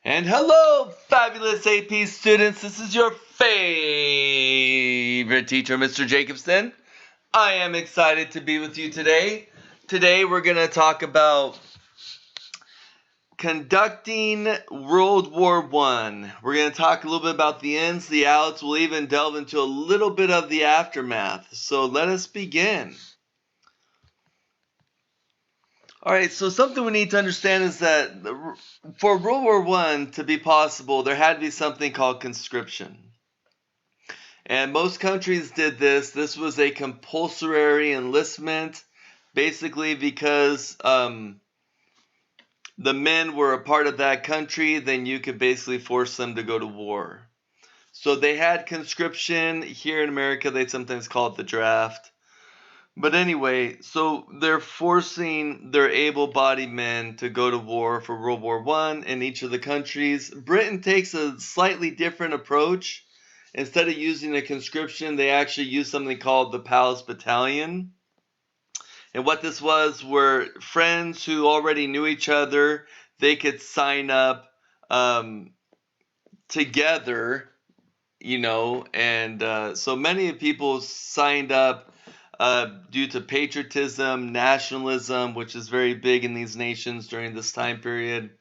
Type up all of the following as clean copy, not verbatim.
And hello, fabulous AP students. This is your favorite teacher, Mr. Jacobson. I am excited to be with you today. Today we're going to talk about conducting World War I. We're going to talk a little bit about the ins, the outs. We'll even delve into a little bit of the aftermath. So let us begin. All right, so something we need to understand is that for World War I to be possible, there had to be something called conscription. And most countries did this. This was a compulsory enlistment, basically because the men were a part of that country, then you could basically force them to go to war. So they had conscription. Here in America, they sometimes call it the draft. But anyway, so they're forcing their able-bodied men to go to war for World War I in each of the countries. Britain takes a slightly different approach. Instead of using a conscription, they actually use something called the Palace Battalion. And what this was were friends who already knew each other. They could sign up together, and so many people signed up due to patriotism, nationalism, which is very big in these nations during this time period.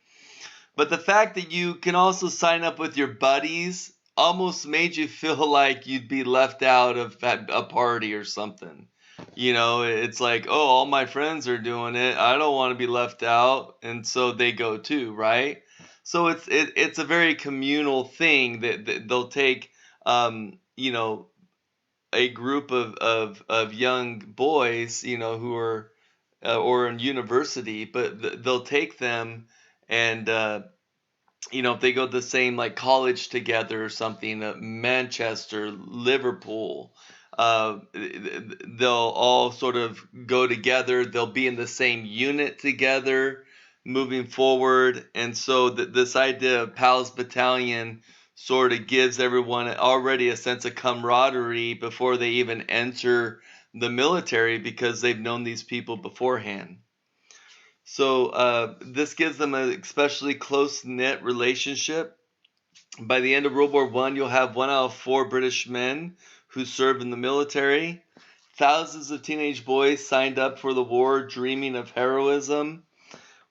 But the fact that you can also sign up with your buddies almost made you feel like you'd be left out of a party or something. It's like, oh, all my friends are doing it. I don't want to be left out. And so they go too, right? So it's a very communal thing that they'll take, a group of young boys, who are or in university, but they'll take them and if they go to the same like college together or something, Manchester, Liverpool, they'll all sort of go together. They'll be in the same unit together moving forward. And so this idea of Palace Battalion sort of gives everyone already a sense of camaraderie before they even enter the military because they've known these people beforehand. So this gives them an especially close-knit relationship. By the end of World War I, you'll have 1 out of 4 British men who served in the military. Thousands of teenage boys signed up for the war, dreaming of heroism.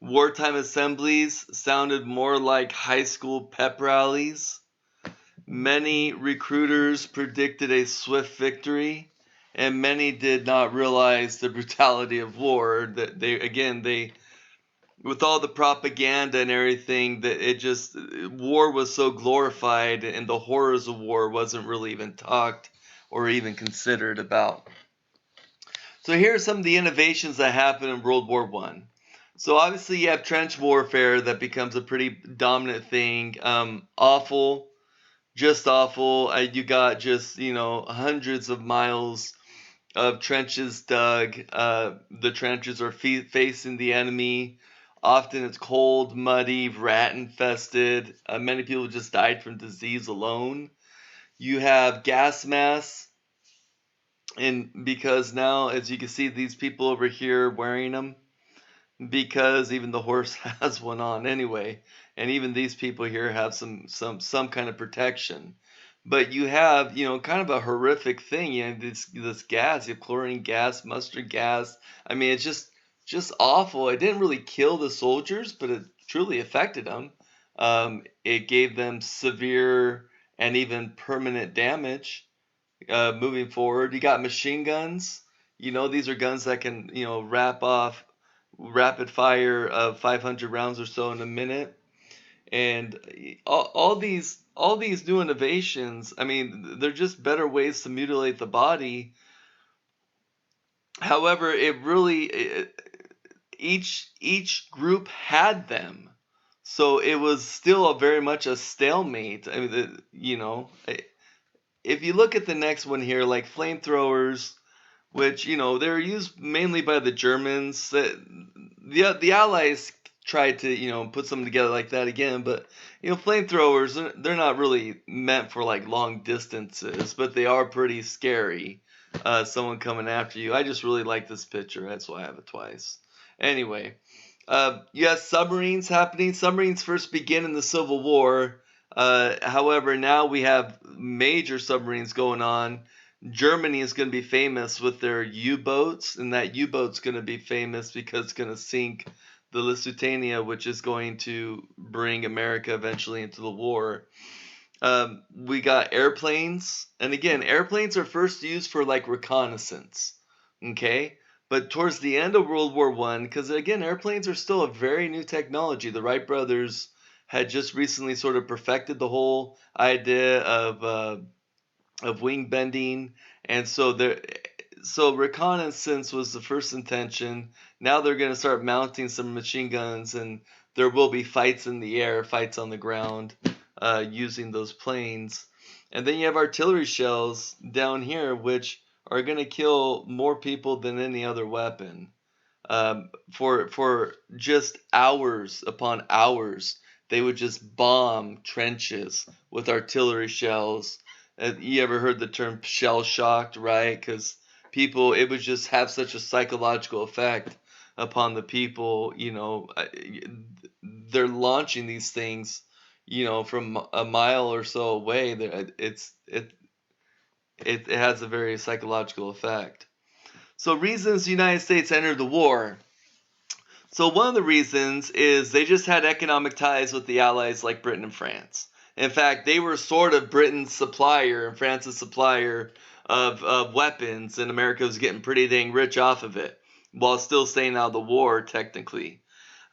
Wartime assemblies sounded more like high school pep rallies. Many recruiters predicted a swift victory, and many did not realize the brutality of war. That they with all the propaganda and everything, that war was so glorified and the horrors of war wasn't really even talked or even considered about. So here are some of the innovations that happened in World War I. So obviously you have trench warfare that becomes a pretty dominant thing. Awful, just awful. You got just, hundreds of miles of trenches dug. The trenches are facing the enemy. Often it's cold, muddy, rat infested. Many people just died from disease alone. You have gas masks, and because now, as you can see, these people over here wearing them, because even the horse has one on anyway, and even these people here have some kind of protection. But you have, kind of a horrific thing. This gas, you have chlorine gas, mustard gas. I mean, it's just awful. It didn't really kill the soldiers, but it truly affected them. It gave them severe and even permanent damage. Moving forward, you got machine guns. These are guns that can, wrap off rapid fire of 500 rounds or so in a minute. And all these new innovations, I mean, they're just better ways to mutilate the body. However, each group had them, so it was still very much a stalemate. I mean, if you look at the next one here, like flamethrowers, which they're used mainly by the Germans. The Allies tried to put something together like that again, but flamethrowers, they're not really meant for like long distances, but they are pretty scary. Someone coming after you. I just really like this picture. That's why I have it twice. Anyway, You have submarines happening. Submarines first begin in the Civil War. However, now we have major submarines going on. Germany is going to be famous with their U-boats, and that U-boat's going to be famous because it's going to sink the Lusitania, which is going to bring America eventually into the war. We got airplanes, and again, airplanes are first used for like reconnaissance, okay? But towards the end of World War One, because again, airplanes are still a very new technology. The Wright brothers had just recently sort of perfected the whole idea of wing bending, and so reconnaissance was the first intention. Now they're going to start mounting some machine guns, and there will be fights in the air, fights on the ground, using those planes. And then you have artillery shells down here, which are going to kill more people than any other weapon. For just hours upon hours, they would just bomb trenches with artillery shells. You ever heard the term shell shocked, right? Because people, it would just have such a psychological effect upon the people. They're launching these things, from a mile or so away. It has a very psychological effect. So reasons the United States entered the war. So one of the reasons is they just had economic ties with the Allies like Britain and France. In fact, they were sort of Britain's supplier and France's supplier of weapons, and America was getting pretty dang rich off of it while still staying out of the war, technically.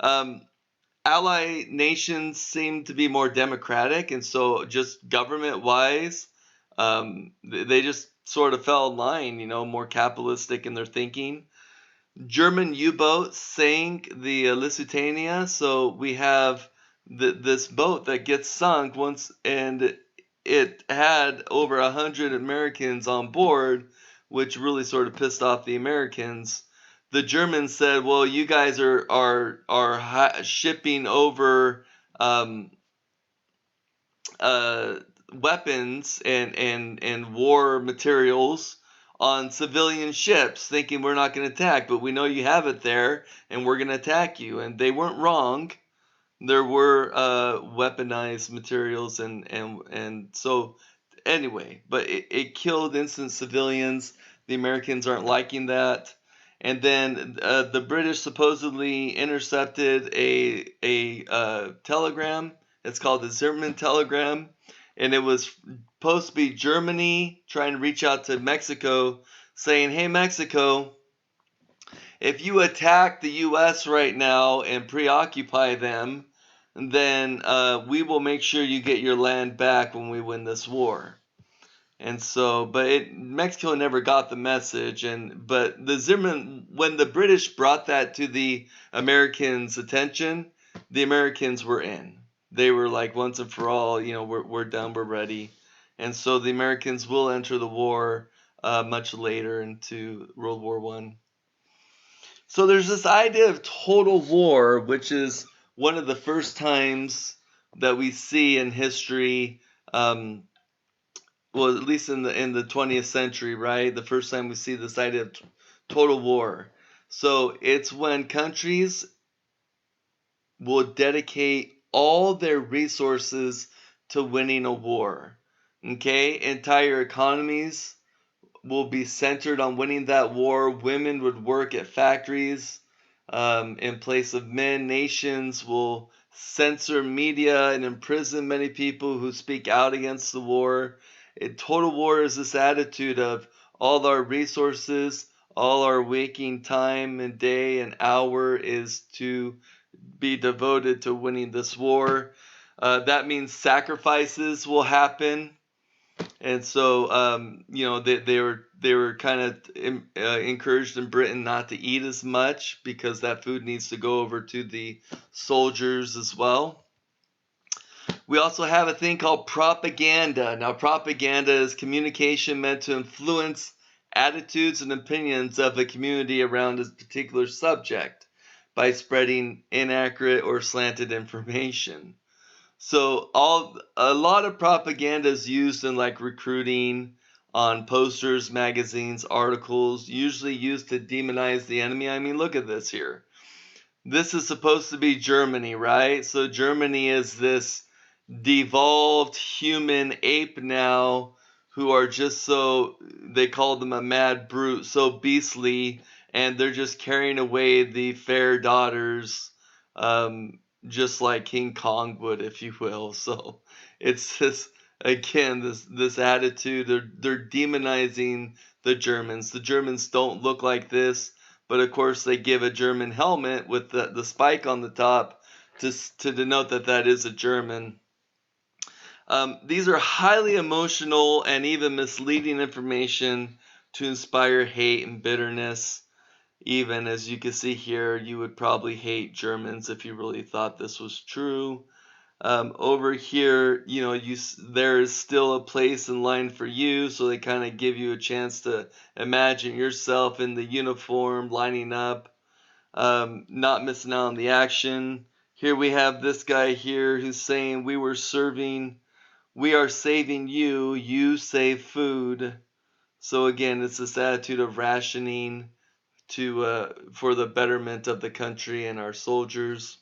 Um, Ally nations seem to be more democratic, and so just government-wise, they just sort of fell in line, more capitalistic in their thinking. German U-boat sank the Lusitania, so we have this boat that gets sunk once, and it had over 100 Americans on board, which really sort of pissed off the Americans. The Germans said, "Well, you guys are shipping over um, uh, weapons and war materials on civilian ships, thinking we're not going to attack, but we know you have it there, and we're going to attack you." And they weren't wrong. There were weaponized materials, and so anyway, but it killed innocent civilians. The Americans aren't liking that. And then the British supposedly intercepted a telegram. It's called the Zimmerman telegram, and it was supposed to be Germany trying to reach out to Mexico, saying, "Hey, Mexico, if you attack the U.S. right now and preoccupy them, then we will make sure you get your land back when we win this war." And so, but Mexico never got the message. But the Zimmerman, when the British brought that to the Americans' attention, the Americans were in. They were like, once and for all, we're done, we're ready. And so the Americans will enter the war much later into World War One. So there's this idea of total war, which is one of the first times that we see in history. Well, at least in the 20th century, right? The first time we see this idea of total war. So it's when countries will dedicate all their resources to winning a war. Okay? Entire economies will be centered on winning that war. Women would work at factories in place of men. Nations will censor media and imprison many people who speak out against the war. Total war is this attitude of all our resources, all our waking time and day and hour is to be devoted to winning this war. That means sacrifices will happen. And so, they were kind of encouraged in Britain not to eat as much because that food needs to go over to the soldiers as well. We also have a thing called propaganda. Now, propaganda is communication meant to influence attitudes and opinions of a community around a particular subject by spreading inaccurate or slanted information. So a lot of propaganda is used in like recruiting, on posters, magazines, articles, usually used to demonize the enemy. I mean, look at this here. This is supposed to be Germany, right? So Germany is this devolved human ape now who are just so, they call them a mad brute, so beastly, and they're just carrying away the fair daughters, um, just like King Kong would, if you will. So it's this, again, this attitude. They're demonizing the Germans. The Germans don't look like this, but of course they give a German helmet with the spike on the top to denote that that is a German. These are highly emotional and even misleading information to inspire hate and bitterness. Even as you can see here, you would probably hate Germans if you really thought this was true. Over here, you know, there is still a place in line for you, so they kind of give you a chance to imagine yourself in the uniform, lining up, not missing out on the action. Here we have this guy here who's saying, we are saving you, you save food. So again, it's this attitude of rationing for the betterment of the country and our soldiers.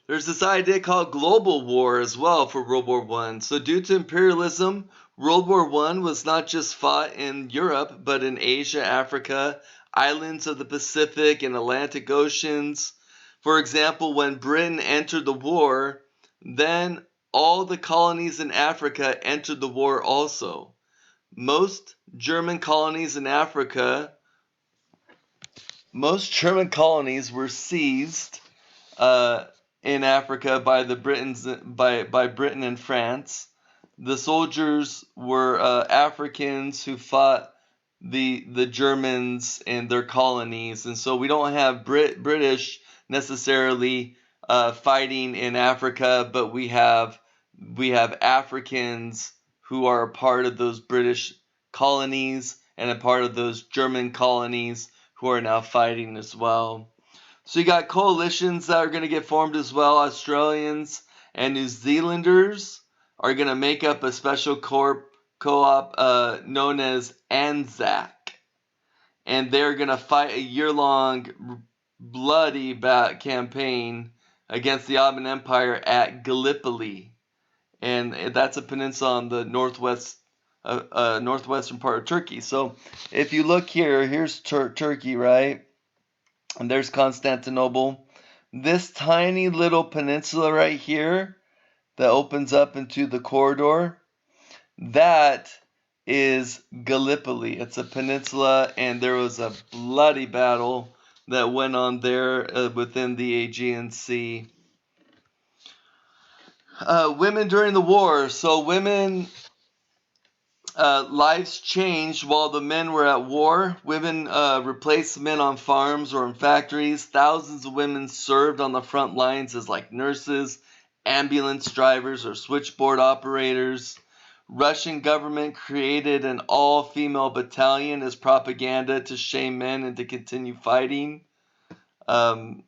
There's this idea called global war as well for World War One. So due to imperialism, World War One was not just fought in Europe, but in Asia, Africa, islands of the Pacific and Atlantic Oceans. For example, when Britain entered the war, then all the colonies in Africa entered the war also. Most German colonies in Africa, most German colonies were seized uh, in Africa by the Britons, by Britain and France. The soldiers were Africans who fought the Germans in their colonies, and so we don't have British necessarily fighting in Africa, but we have Africans who are a part of those British colonies and a part of those German colonies who are now fighting as well. So you got coalitions that are going to get formed as well. Australians and New Zealanders are going to make up a special co-op known as ANZAC, and they're going to fight a year-long bloody campaign against the Ottoman Empire at Gallipoli, and that's a peninsula on the northwestern part of Turkey. So if you look here, here's Turkey, right? And there's Constantinople. This tiny little peninsula right here that opens up into the corridor, that is Gallipoli. It's a peninsula, and there was a bloody battle that went on there within the Aegean Sea. Women during the war. So women lives changed while the men were at war. Women replaced men on farms or in factories. Thousands of women served on the front lines as like nurses, ambulance drivers, or switchboard operators. Russian government created an all-female battalion as propaganda to shame men and to continue fighting.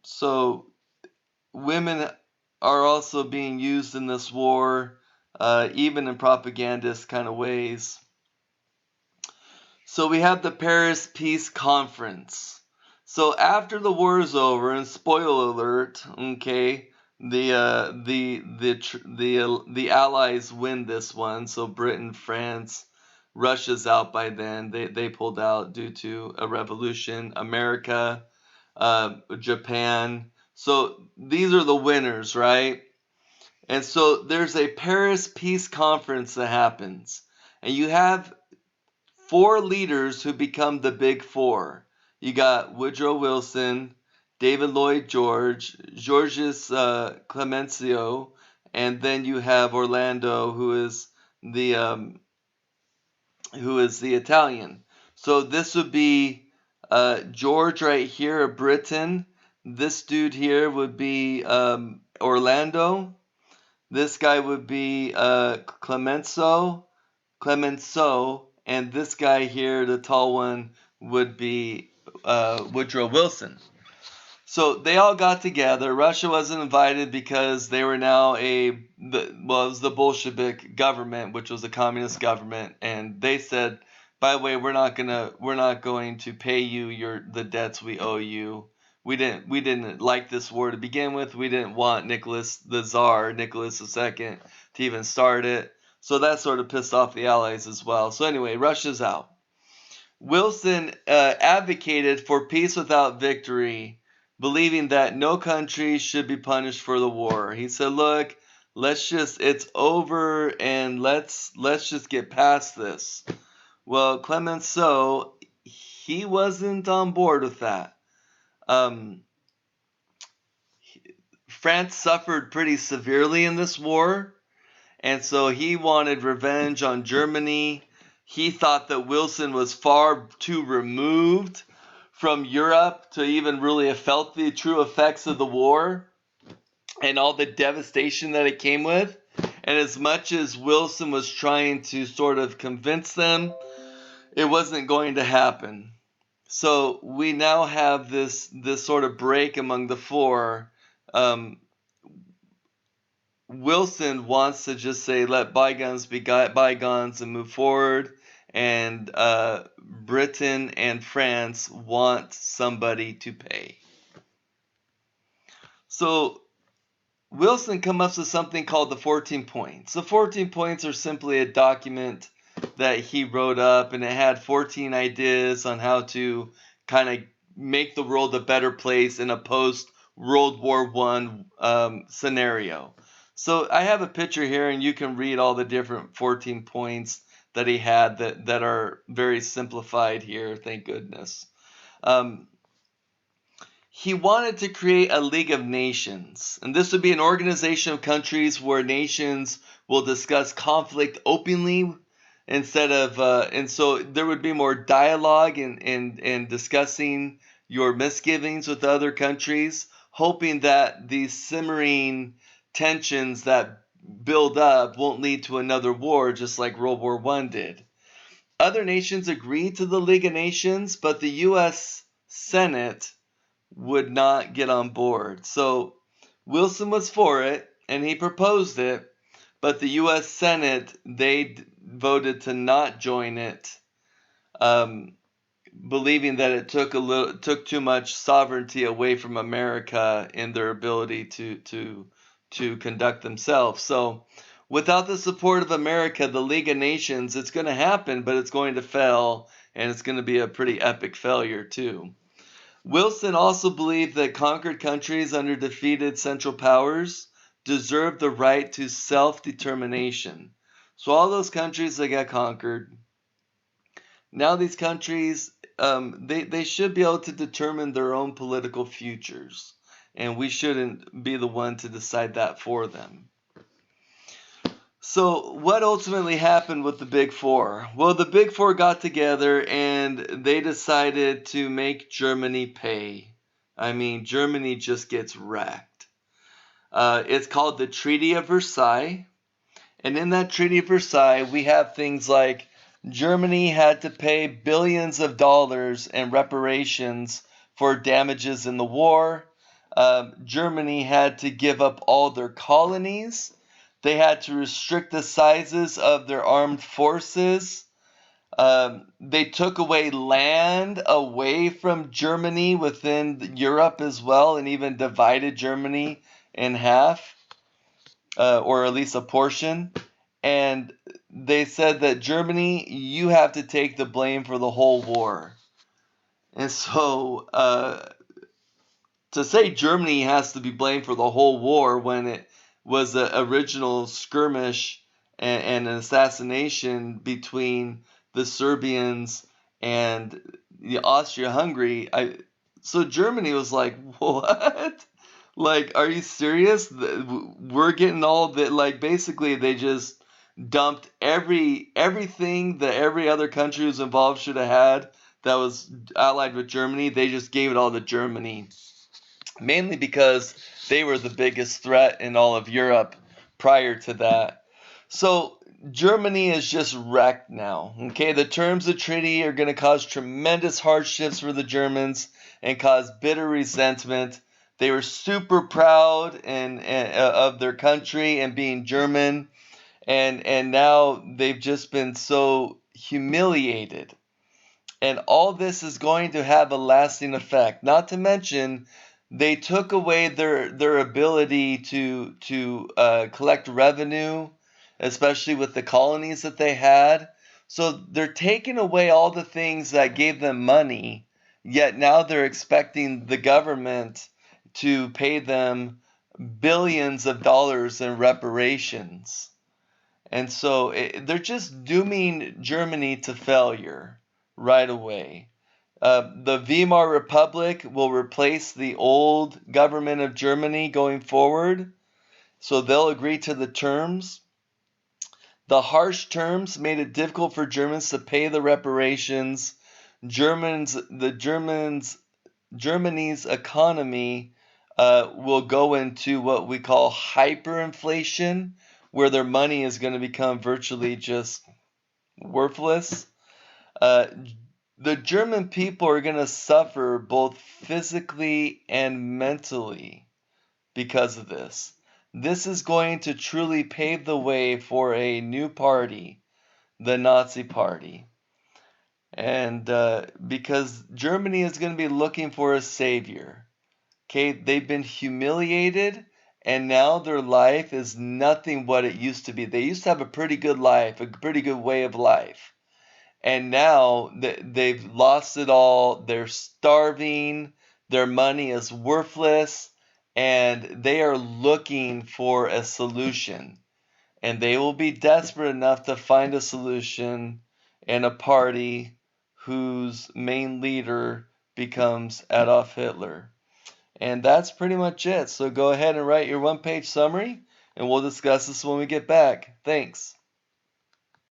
So women are also being used in this war, even in propagandist kind of ways. So we have the Paris Peace Conference. So after the war is over, and spoiler alert, okay, the Allies win this one. So Britain, France, Russia's out by then. They pulled out due to a revolution. America, Japan. So these are the winners, right? And so there's a Paris Peace Conference that happens, and you have four leaders who become the big four. You got Woodrow Wilson, David Lloyd George, Georges Clemenceau, and then you have Orlando, the who is the Italian. So this would be George right here, of Britain. This dude here would be Orlando. This guy would be Clemenceau, and this guy here, the tall one, would be Woodrow Wilson. So they all got together. Russia wasn't invited because they were now it was the Bolshevik government, which was a communist government, and they said, by the way, we're not going to pay you the debts we owe you. we didn't like this war to begin with. We didn't want the Tsar, Nicholas II, to even start it. So that sort of pissed off the Allies as well. So anyway, Russia's out. Wilson advocated for peace without victory, believing that no country should be punished for the war. He said, "Look, it's over, and let's just get past this." Well, Clemenceau, he wasn't on board with that. Um, France suffered pretty severely in this war, and so he wanted revenge on Germany. He thought that Wilson was far too removed from Europe to even really have felt the true effects of the war and all the devastation that it came with. And as much as Wilson was trying to sort of convince them, it wasn't going to happen. So we now have this sort of break among the four. Wilson wants to just say, let bygones be bygones and move forward. And Britain and France want somebody to pay. So Wilson comes up with something called the 14 points. The 14 points are simply a document that he wrote up, and it had 14 ideas on how to kind of make the world a better place in a post-World War I scenario. So I have a picture here, and you can read all the different 14 points that he had that are very simplified here, thank goodness. He wanted to create a League of Nations, and this would be an organization of countries where nations will discuss conflict openly instead of, and so there would be more dialogue and discussing your misgivings with other countries, hoping that these simmering tensions that build up won't lead to another war just like World War I did. Other nations agreed to the League of Nations, but the U.S. Senate would not get on board. So Wilson was for it, and he proposed it, but the U.S. Senate, they voted to not join it, believing that it took too much sovereignty away from America in their ability to conduct themselves. So without the support of America, the League of Nations, it's going to happen, but it's going to fail, and it's going to be a pretty epic failure too. Wilson also believed that conquered countries under defeated Central Powers deserved the right to self-determination. So all those countries that got conquered, now these countries, they should be able to determine their own political futures. And we shouldn't be the one to decide that for them. So what ultimately happened with the Big Four? Well, the Big Four got together and they decided to make Germany pay. I mean, Germany just gets wrecked. It's called the Treaty of Versailles. And in that Treaty of Versailles, we have things like Germany had to pay billions of dollars in reparations for damages in the war. Germany had to give up all their colonies. They had to restrict the sizes of their armed forces. They took away land away from Germany within Europe as well, and even divided Germany in half, or at least a portion. And they said that Germany, you have to take the blame for the whole war. And so to say Germany has to be blamed for the whole war when it was an original skirmish and an assassination between the Serbians and the Austria-Hungary, so Germany was like, what? Like, are you serious? We're getting all the, like, basically they just dumped everything that every other country who was involved should have had that was allied with Germany. They just gave it all to Germany, mainly because they were the biggest threat in all of Europe prior to that. So Germany is just wrecked now. Okay, the terms of the treaty are going to cause tremendous hardships for the Germans and cause bitter resentment. They were super proud of their country and being German, and now they've just been so humiliated. And all this is going to have a lasting effect. Not to mention, they took away their ability to collect revenue, especially with the colonies that they had. So they're taking away all the things that gave them money, yet now they're expecting the government to pay them billions of dollars in reparations. And so they're just dooming Germany to failure right away. The Weimar Republic will replace the old government of Germany going forward, so they'll agree to the terms. The harsh terms made it difficult for Germans to pay the reparations. Germany's economy will go into what we call hyperinflation, where their money is going to become virtually just worthless. Uh, the German people are going to suffer both physically and mentally because of this. This is going to truly pave the way for a new party, the Nazi Party. And because Germany is going to be looking for a savior. Okay, they've been humiliated, and now their life is nothing what it used to be. They used to have a pretty good life, a pretty good way of life. And now they've lost it all. They're starving. Their money is worthless, and they are looking for a solution. And they will be desperate enough to find a solution in a party whose main leader becomes Adolf Hitler. And that's pretty much it. So go ahead and write your one-page summary, and we'll discuss this when we get back. Thanks.